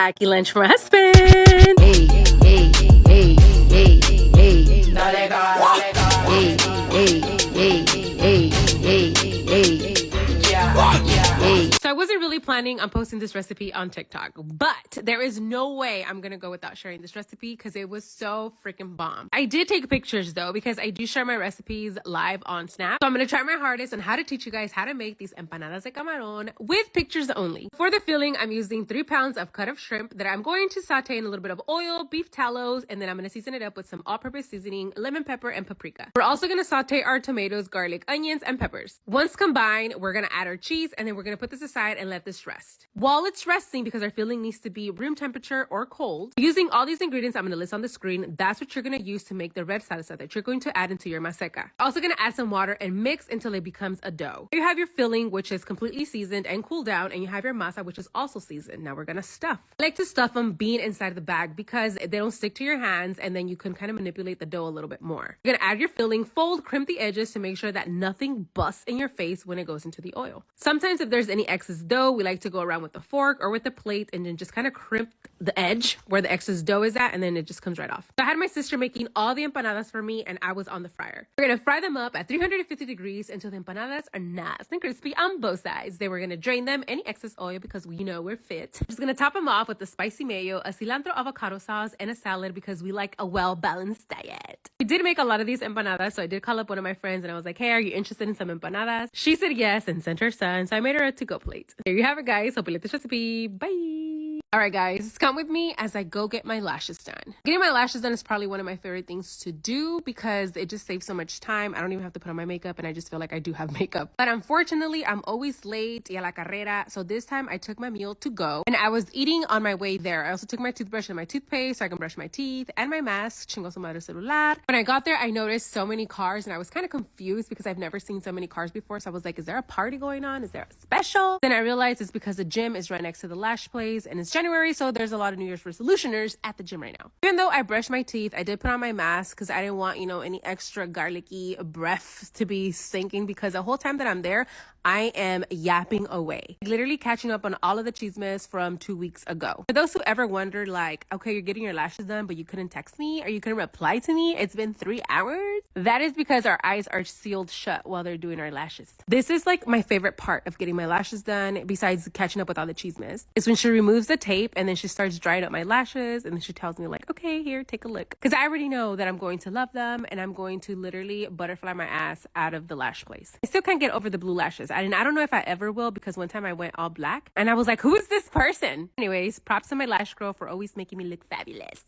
Aki lunch for my husband. Hey, hey, hey, hey, hey. Dale gas. Hey, hey, hey, hey, hey, hey. So I wasn't really planning on posting this recipe on TikTok, but there is no way I'm gonna go without sharing this recipe because it was so freaking bomb. I did take pictures though because I do share my recipes live on Snap. So I'm gonna try my hardest on how to teach you guys how to make these empanadas de camarón with pictures only. For the filling, I'm using 3 pounds of cut of shrimp that I'm going to saute in a little bit of oil, beef tallows, and then I'm gonna season it up with some all-purpose seasoning, lemon pepper, and paprika. We're also gonna saute our tomatoes, garlic, onions, and peppers. Once combined, we're gonna add our cheese and then we're gonna put this aside and let this rest. While it's resting, because our filling needs to be room temperature or cold, using all these ingredients I'm gonna list on the screen, that's what you're gonna use to make the red salsa that you're going to add into your maseca. Also gonna add some water and mix until it becomes a dough. You have your filling, which is completely seasoned and cooled down, and you have your masa, which is also seasoned. Now we're gonna stuff. I like to stuff them being inside the bag because they don't stick to your hands, and then you can kind of manipulate the dough a little bit more. You're gonna add your filling, fold, crimp the edges to make sure that nothing busts in your face when it goes into the oil. Sometimes if there's any excess dough, we like to go around with a fork or with a plate and then just kind of crimp the edge where the excess dough is at, and then it just comes right off. So I had my sister making all the empanadas for me, and I was on the fryer. We're gonna fry them up at 350 degrees until the empanadas are nice and crispy on both sides. Then we're gonna drain them, any excess oil, because we know we're fit. I'm just gonna top them off with the spicy mayo, a cilantro avocado sauce, and a salad because we like a well-balanced diet. We did make a lot of these empanadas, so I did call up one of my friends and I was like, hey, are you interested in some empanadas? She said yes and sent her son, so I made her a to-go plate. There you have it, guys. Hope you like this recipe. Bye. All right, guys, come with me as I go get my lashes done. Getting my lashes done is probably one of my favorite things to do because it just saves so much time. I don't even have to put on my makeup, and I just feel like I do have makeup. But unfortunately, I'm always late y a la carrera. So this time I took my meal to go, and I was eating on my way there. I also took my toothbrush and my toothpaste so I can brush my teeth and my mask. Chingo su madre celular. When I got there, I noticed so many cars, and I was kind of confused because I've never seen so many cars before. So I was like, is there a party going on? Is there a special? Then I realized it's because the gym is right next to the lash place, and it's January, so there's a lot of New Year's resolutioners at the gym right now. Even though I brushed my teeth, I did put on my mask because I didn't want, any extra garlicky breath to be stinking, because the whole time that I'm there, I am yapping away. Literally catching up on all of the chismes from 2 weeks ago. For those who ever wondered, like, okay, you're getting your lashes done, but you couldn't text me or you couldn't reply to me. It's been 3 hours. That is because our eyes are sealed shut while they're doing our lashes. This is like my favorite part of getting my lashes done, besides catching up with all the chismes, is when she removes the tape and then she starts drying up my lashes, and then she tells me like, okay, here, take a look. Because I already know that I'm going to love them, and I'm going to literally butterfly my ass out of the lash place. I still can't get over the blue lashes. I don't know if I ever will, because one time I went all black and I was like, who is this person? Anyways, props to my lash girl for always making me look fabulous.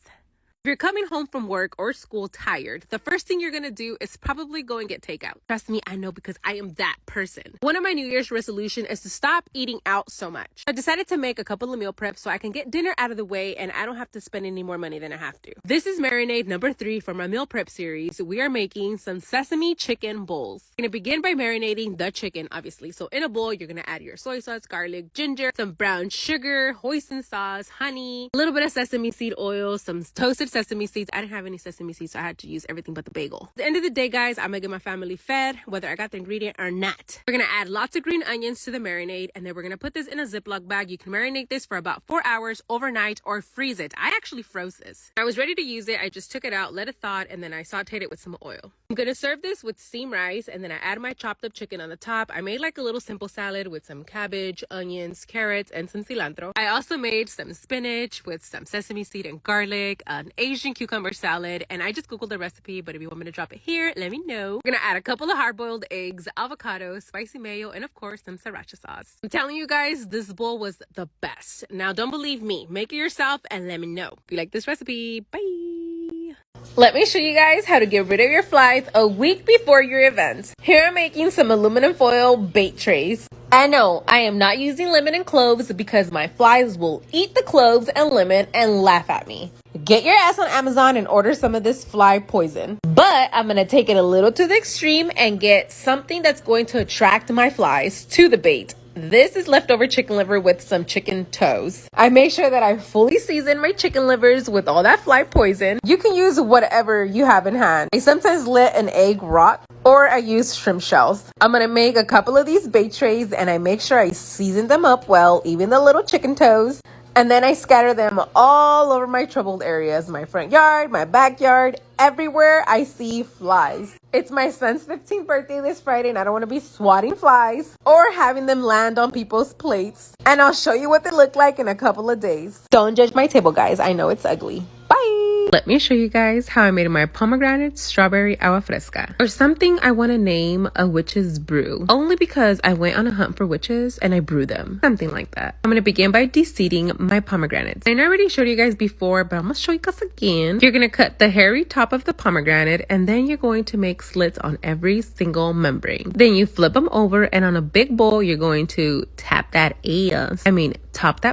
If you're coming home from work or school tired, the first thing you're going to do is probably go and get takeout. Trust me, I know, because I am that person. One of my New Year's resolution is to stop eating out so much. I decided to make a couple of meal preps so I can get dinner out of the way and I don't have to spend any more money than I have to. This is marinade number 3 for my meal prep series. We are making some sesame chicken bowls. I'm going to begin by marinating the chicken, obviously. So in a bowl, you're going to add your soy sauce, garlic, ginger, some brown sugar, hoisin sauce, honey, a little bit of sesame seed oil, some toasted sesame seeds. I didn't have any sesame seeds, so I had to use everything but the bagel. At the end of the day, guys, I'm gonna get my family fed, whether I got the ingredient or not. We're gonna add lots of green onions to the marinade, and then we're gonna put this in a Ziploc bag. You can marinate this for about 4 hours overnight or freeze it. I actually froze this. I was ready to use it. I just took it out, let it thaw, and then I sauteed it with some oil. I'm gonna serve this with steamed rice, and then I add my chopped up chicken on the top. I made like a little simple salad with some cabbage, onions, carrots, and some cilantro. I also made some spinach with some sesame seed and garlic, an Asian cucumber salad, and I just googled the recipe, but if you want me to drop it here, let me know. We're gonna add a couple of hard-boiled eggs, avocado, spicy mayo, and of course some sriracha sauce. I'm telling you guys, this bowl was the best. Now don't believe me, make it yourself and let me know if you like this recipe. Bye. Let me show you guys how to get rid of your flies a week before your event. Here I'm making some aluminum foil bait trays. And no, I am not using lemon and cloves because my flies will eat the cloves and lemon and laugh at me. Get your ass on Amazon and order some of this fly poison. But I'm going to take it a little to the extreme and get something that's going to attract my flies to the bait. This is leftover chicken liver with some chicken toes. I make sure that I fully season my chicken livers with all that fly poison. You can use whatever you have in hand. I sometimes let an egg rot, or I use shrimp shells. I'm gonna make a couple of these bait trays and I make sure I season them up well, even the little chicken toes. And then I scatter them all over my troubled areas, my front yard, my backyard, everywhere I see flies. It's my son's 15th birthday this Friday and I don't want to be swatting flies or having them land on people's plates. And I'll show you what they look like in a couple of days. Don't judge my table, guys. I know it's ugly. Bye! Let me show you guys how I made my pomegranate strawberry agua fresca, or something I want to name a witch's brew, only because I went on a hunt for witches and I brew them, something like that. I'm going to begin by de-seeding my pomegranates. I already showed you guys before, but I'm going to show you guys again. You're going to cut the hairy top of the pomegranate and then you're going to make slits on every single membrane. Then you flip them over and on a big bowl, you're going to top that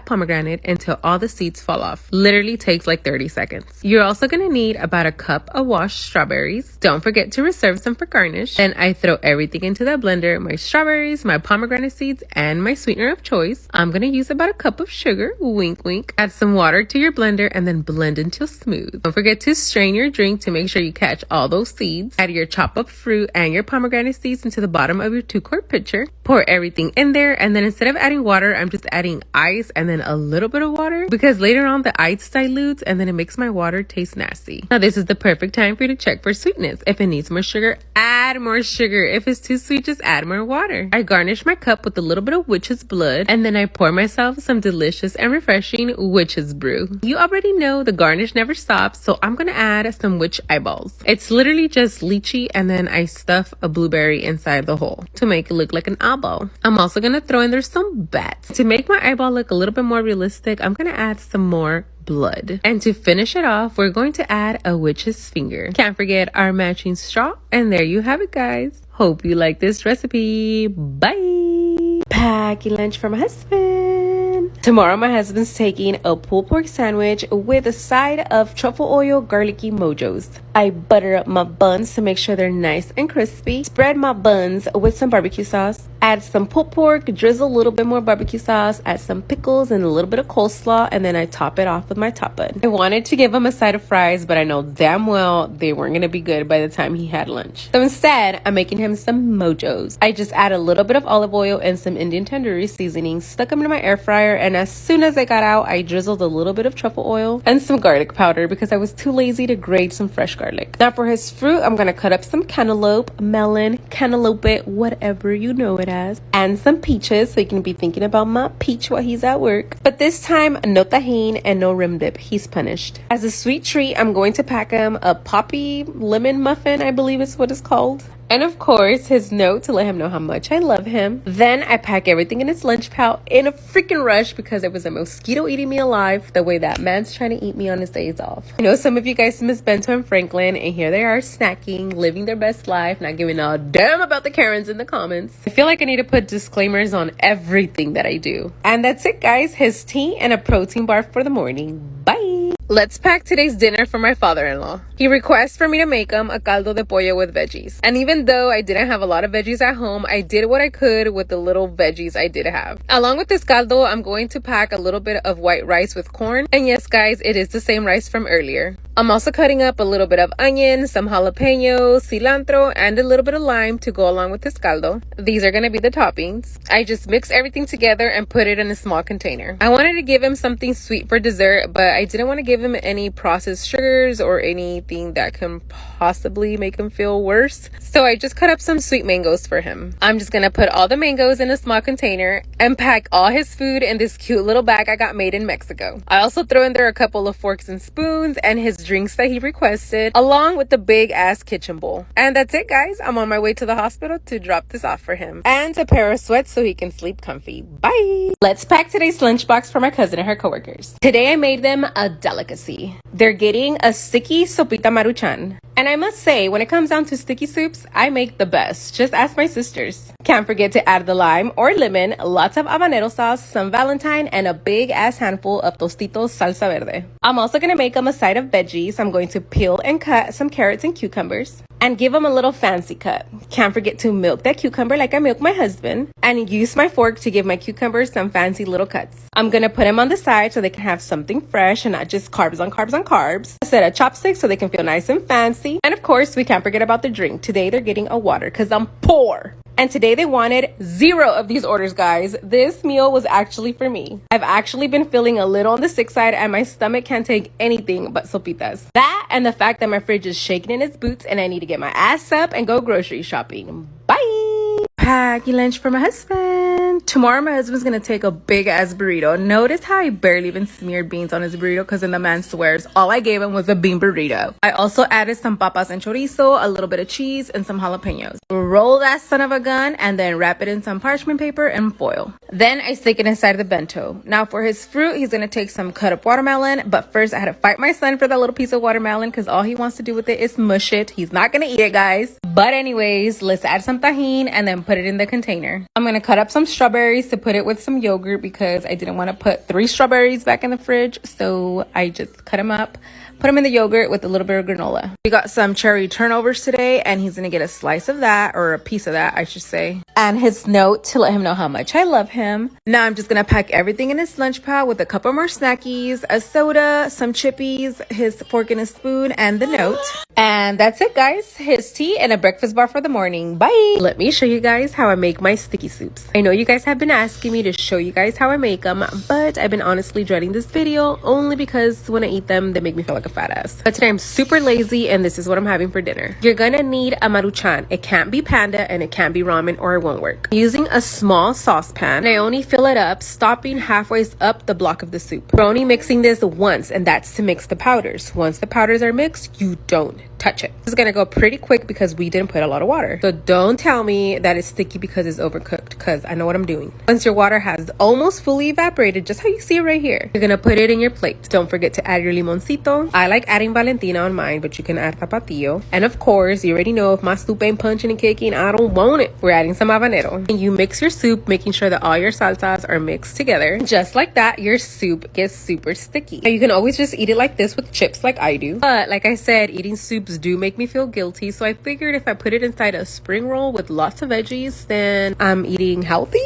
pomegranate until all the seeds fall off. Literally takes like 30 seconds. You're also going to need about a cup of washed strawberries. Don't forget to reserve some for garnish. Then I throw everything into the blender, my strawberries, my pomegranate seeds, and my sweetener of choice. I'm going to use about a cup of sugar, wink wink. Add some water to your blender and then blend until smooth. Don't forget to strain your drink to make sure you catch all those seeds. Add your chopped up fruit and your pomegranate seeds into the bottom of your 2-quart pitcher. Pour everything in there, and then instead of adding water, I'm just adding ice and then a little bit of water, because later on the ice dilutes and then it makes my water taste nasty. Now this is the perfect time for you to check for sweetness. If it needs more sugar, add more sugar. If it's too sweet, just add more water. I garnish my cup with a little bit of witch's blood, and then I pour myself some delicious and refreshing witch's brew. You already know the garnish never stops, so I'm gonna add some witch eyeballs. It's literally just lychee and then I stuff a blueberry inside the hole to make it look like an eyeball. I'm also gonna throw in there some bats. To make my eyeball look a little bit more realistic, I'm gonna add some more blood. And to finish it off, we're going to add a witch's finger. Can't forget our matching straw. And there you have it, guys. Hope you like this recipe. Bye! Packing lunch for my husband. Tomorrow my husband's taking a pulled pork sandwich with a side of truffle oil garlicky mojos. I butter up my buns to make sure they're nice and crispy. Spread my buns with some barbecue sauce. Add some pulled pork, drizzle a little bit more barbecue sauce, add some pickles and a little bit of coleslaw, and then I top it off with my top bun. I wanted to give him a side of fries, but I know damn well they weren't going to be good by the time he had lunch. So instead, I'm making him some mojos. I just add a little bit of olive oil and some Indian tandoori seasoning, stuck them in my air fryer, and as soon as I got out, I drizzled a little bit of truffle oil and some garlic powder because I was too lazy to grate some fresh garlic. Now for his fruit, I'm going to cut up some cantaloupe, melon, cantaloupe, whatever you know it as, and some peaches, so you can be thinking about my peach while he's at work. But this time, no tahini and no rim dip. He's punished. As a sweet treat, I'm going to pack him a poppy lemon muffin, I believe is what it's called. And of course, his note to let him know how much I love him. Then I pack everything in his lunch pouch in a freaking rush because there was a mosquito eating me alive the way that man's trying to eat me on his days off. I know some of you guys miss Bento and Franklin, and here they are snacking, living their best life, not giving a damn about the Karens in the comments. I feel like I need to put disclaimers on everything that I do. And that's it, guys. His tea and a protein bar for the morning. Bye! Let's pack today's dinner for my father-in-law. He requests for me to make him a caldo de pollo with veggies. And even though I didn't have a lot of veggies at home, I did what I could with the little veggies I did have. Along with this caldo, I'm going to pack a little bit of white rice with corn. And yes, guys, it is the same rice from earlier. I'm also cutting up a little bit of onion, some jalapenos, cilantro, and a little bit of lime to go along with this caldo. These are going to be the toppings. I just mix everything together and put it in a small container. I wanted to give him something sweet for dessert, but I didn't want to give him any processed sugars or anything that can possibly make him feel worse. So I just cut up some sweet mangoes for him. I'm just going to put all the mangoes in a small container and pack all his food in this cute little bag I got made in Mexico. I also throw in there a couple of forks and spoons and his drinks that he requested, along with the big ass kitchen bowl. And that's it, guys. I'm on my way to the hospital to drop this off for him, and a pair of sweats so he can sleep comfy. Bye! Let's pack today's lunchbox for my cousin and her coworkers. Today I made them a delicacy. They're getting a sticky sopita maruchan. And I must say, when it comes down to sticky soups, I make the best. Just ask my sisters. Can't forget to add the lime or lemon, lots of habanero sauce, some Valentine, and a big ass handful of Tostitos salsa verde. I'm also going to make them a side of veggies. I'm going to peel and cut some carrots and cucumbers and give them a little fancy cut. Can't forget to milk that cucumber like I milk my husband, and use my fork to give my cucumbers some fancy little cuts. I'm gonna put them on the side so they can have something fresh and not just carbs on carbs on carbs. A set of chopsticks so they can feel nice and fancy. And of course, we can't forget about the drink. Today they're getting a water because I'm poor. And today they wanted 0 of these orders, guys. This meal was actually for me. I've actually been feeling a little on the sick side and my stomach can't take anything but sopitas. That and the fact that my fridge is shaking in its boots and I need to get my ass up and go grocery shopping. Bye! Packing lunch for my husband. Tomorrow my husband's gonna take a big ass burrito. Notice how I barely even smeared beans on his burrito because then the man swears all I gave him was a bean burrito. I also added some papas and chorizo, a little bit of cheese, and some jalapenos. Roll that son of a gun and then wrap it in some parchment paper and foil. Then I stick it inside the bento. Now for his fruit, he's gonna take some cut up watermelon, but first I had to fight my son for that little piece of watermelon because all he wants to do with it is mush it. He's not gonna eat it, guys. But anyways, let's add some tahini and then put it in the container. I'm gonna cut up some strawberries to put it with some yogurt because I didn't want to put 3 strawberries back in the fridge, so I just cut them up, put them in the yogurt with a little bit of granola. We got some cherry turnovers today and he's gonna get a slice of that, or a piece of that I should say, and his note to let him know how much I love him. Now I'm just gonna pack everything in his lunch pile with a couple more snackies, a soda, some chippies, his fork and a spoon, and the note. And that's it, guys. His tea and a breakfast bar for the morning. Bye! Let me show you guys how I make my sticky soups. I know you guys have been asking me to show you guys how I make them, but I've been honestly dreading this video only because when I eat them, they make me feel like a fat ass. But today I'm super lazy and this is what I'm having for dinner. You're gonna need a maruchan. It can't be panda and it can't be ramen or it won't work. Using a small saucepan, I only fill it up, stopping halfway up the block of the soup. We're only mixing this once, and that's to mix the powders. Once the powders are mixed, you don't touch it. This is gonna go pretty quick because we didn't put a lot of water. So don't tell me that it's sticky because it's overcooked, because I know what I'm doing. Once your water has almost fully evaporated, just how you see it right here, you're gonna put it in your plate. Don't forget to add your limoncito. I like adding Valentina on mine, but you can add tapatio. And of course, you already know if my soup ain't punching and kicking, I don't want it. We're adding some habanero. And you mix your soup, making sure that all your salsas are mixed together. Just like that, your soup gets super sticky. Now, you can always just eat it like this with chips like I do. But like I said, eating soups do make me feel guilty, so I figured if I put it inside a spring roll with lots of veggies, then I'm eating healthy.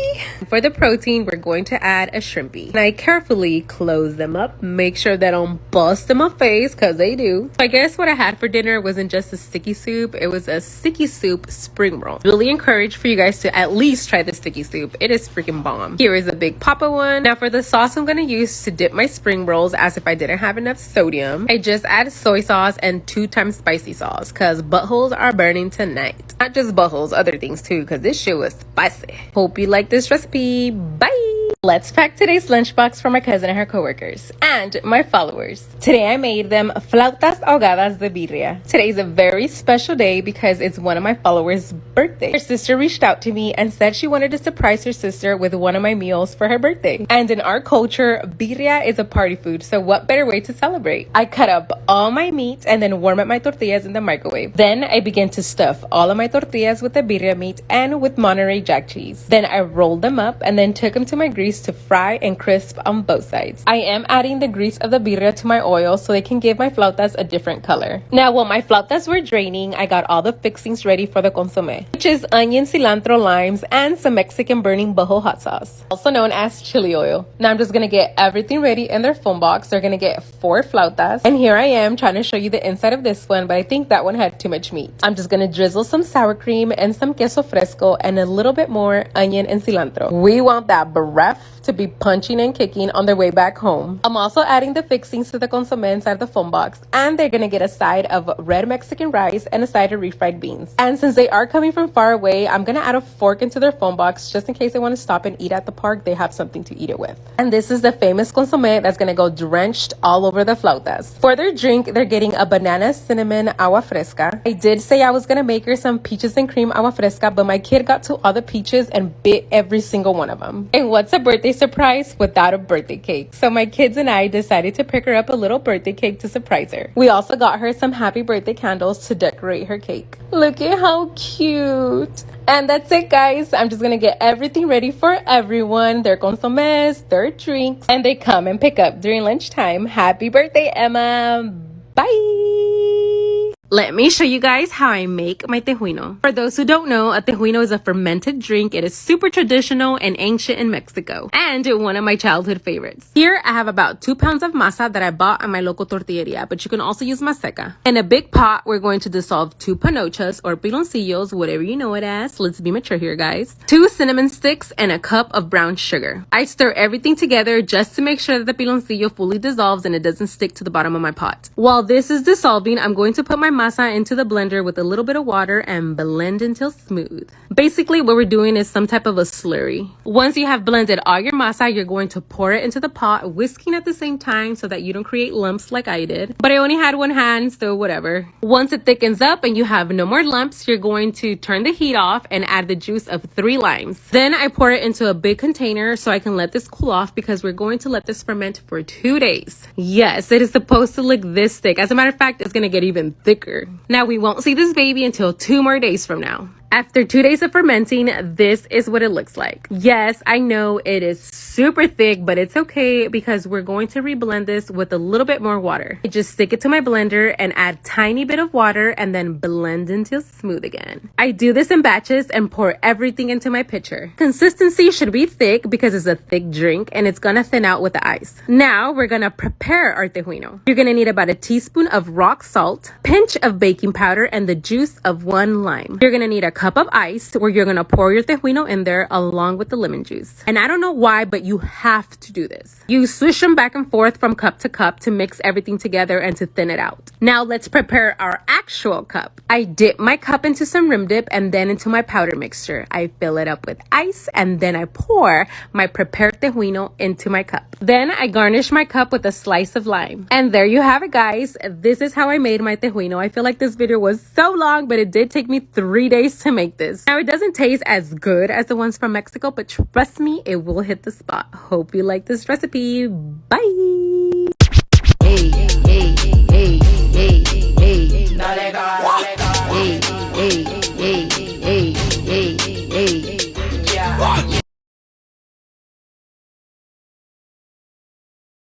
For the protein, we're going to add a shrimpy. And I carefully close them up, make sure they don't bust in my face, because they do. So I guess what I had for dinner wasn't just a sticky soup, it was a sticky soup spring roll. Really encouraged for you guys to at least try the sticky soup. It is freaking bomb. Here is a big papa one. Now for the sauce I'm going to use to dip my spring rolls, as if I didn't have enough sodium, I just add soy sauce and 2 times spicy sauce, because buttholes are burning tonight. Not just buttholes, other things too, because this shit was spicy. Hope you like this recipe. Bye! Let's pack today's lunchbox for my cousin and her coworkers and my followers. Today I made them flautas ahogadas de birria. Today's a very special day because it's one of my followers' birthday. Her sister reached out to me and said she wanted to surprise her sister with one of my meals for her birthday. And in our culture, birria is a party food, so what better way to celebrate? I cut up all my meat and then warm up my tortillas in the microwave. Then I began to stuff all of my tortillas with the birria meat and with Monterey Jack cheese. Then I rolled them up and then took them to my grease to fry and crisp on both sides. I am adding the grease of the birria to my oil so they can give my flautas a different color. Now while my flautas were draining, I got all the fixings ready for the consomme, which is onion, cilantro, limes, and some Mexican burning butthole hot sauce, also known as chili oil. Now I'm just gonna get everything ready in their foam box. They're gonna get 4 flautas, and here I am trying to show you the inside of this one, but I think that one had too much meat. I'm just gonna drizzle some sour cream and some queso fresco and a little bit more onion and cilantro. We want that breath to be punching and kicking on their way back home. I'm also adding the fixings to the consomme inside the foam box, and they're gonna get a side of red Mexican rice and a side of refried beans. And since they are coming from far away, I'm gonna add a fork into their foam box just in case they want to stop and eat at the park. They have something to eat it with. And this is the famous consomme that's gonna go drenched all over the flautas. For their drink, they're getting a banana cinnamon agua fresca. I did say I was gonna make her some peaches and cream agua fresca, but my kid got to all the peaches and bit every single one of them. And what's a birthday surprise without a birthday cake? So my kids and I decided to pick her up a little birthday cake to surprise her. We also got her some happy birthday candles to decorate her cake. Look at how cute. And that's it, guys. I'm just gonna get everything ready for everyone, their consommes, their drinks, and they come and pick up during lunchtime. Happy birthday, Emma. Bye. Let me show you guys how I make my tejuino. For those who don't know, a tejuino is a fermented drink. It is super traditional and ancient in Mexico, and one of my childhood favorites. Here, I have about 2 pounds of masa that I bought at my local tortilleria, but you can also use maseca. In a big pot, we're going to dissolve 2 panochas or piloncillos, whatever you know it as. Let's be mature here, guys. 2 cinnamon sticks and a cup of brown sugar. I stir everything together just to make sure that the piloncillo fully dissolves and it doesn't stick to the bottom of my pot. While this is dissolving, I'm going to put my masa into the blender with a little bit of water and blend until smooth. Basically, what we're doing is some type of a slurry. Once you have blended all your masa, you're going to pour it into the pot, whisking at the same time so that you don't create lumps like I did. But I only had one hand, so whatever. Once it thickens up and you have no more lumps, you're going to turn the heat off and add the juice of 3 limes. Then I pour it into a big container so I can let this cool off because we're going to let this ferment for 2 days. Yes, it is supposed to look this thick. As a matter of fact, it's going to get even thicker. Now, we won't see this baby until 2 more days from now. After 2 days of fermenting, this is what it looks like. Yes, I know it is super thick, but it's okay because we're going to reblend this with a little bit more water. I just stick it to my blender and add tiny bit of water and then blend until smooth again. I do this in batches and pour everything into my pitcher. Consistency should be thick because it's a thick drink and it's gonna thin out with the ice. Now we're gonna prepare our tejuino. You're gonna need about a teaspoon of rock salt, pinch of baking powder, and the juice of 1 lime. You're gonna need a cup of ice where you're gonna pour your tejuino in there along with the lemon juice. And I don't know why, but you have to do this. You swish them back and forth from cup to cup to mix everything together and to thin it out. Now let's prepare our actual cup. I dip my cup into some rim dip and then into my powder mixture. I fill it up with ice and then I pour my prepared tejuino into my cup. Then I garnish my cup with a slice of lime. And there you have it, guys. This is how I made my tejuino. I feel like this video was so long, but it did take me 3 days to make this. Now, it doesn't taste as good as the ones from Mexico, but trust me, it will hit the spot. Hope you like this recipe. Bye!